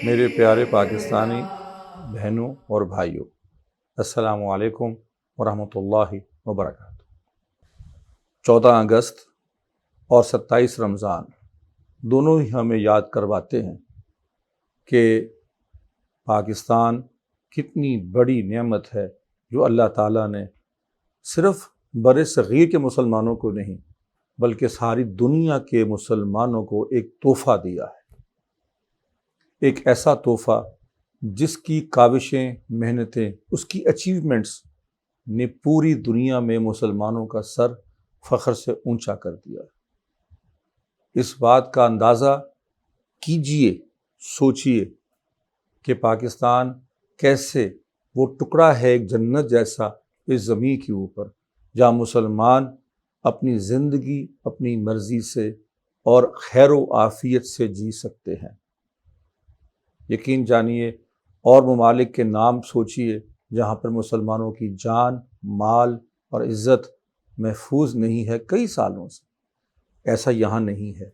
میرے پیارے پاکستانی بہنوں اور بھائیوں، السلام علیکم ورحمۃ اللہ وبرکاتہ۔ 14 اگست اور 27 رمضان دونوں ہی ہمیں یاد کرواتے ہیں کہ پاکستان کتنی بڑی نعمت ہے جو اللہ تعالیٰ نے صرف بر صغیر کے مسلمانوں کو نہیں بلکہ ساری دنیا کے مسلمانوں کو ایک تحفہ دیا ہے، ایک ایسا تحفہ جس کی کاوشیں، محنتیں، اس کی اچیومنٹس نے پوری دنیا میں مسلمانوں کا سر فخر سے اونچا کر دیا۔ اس بات کا اندازہ کیجئے، سوچئے کہ پاکستان کیسے وہ ٹکڑا ہے ایک جنت جیسا اس زمین کے اوپر، جہاں مسلمان اپنی زندگی اپنی مرضی سے اور خیر و عافیت سے جی سکتے ہیں۔ یقین جانیے، اور ممالک کے نام سوچئے جہاں پر مسلمانوں کی جان، مال اور عزت محفوظ نہیں ہے کئی سالوں سے، ایسا یہاں نہیں ہے۔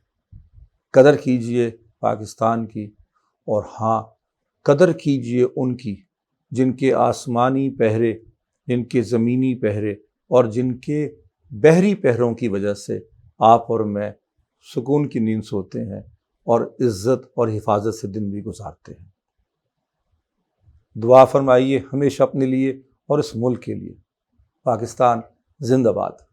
قدر کیجئے پاکستان کی، اور ہاں، قدر کیجئے ان کی جن کے آسمانی پہرے، جن کے زمینی پہرے اور جن کے بحری پہروں کی وجہ سے آپ اور میں سکون کی نیند سوتے ہیں اور عزت اور حفاظت سے دن بھی گزارتے ہیں۔ دعا فرمائیے ہمیشہ اپنے لیے اور اس ملک کے لیے۔ پاکستان زندہ باد۔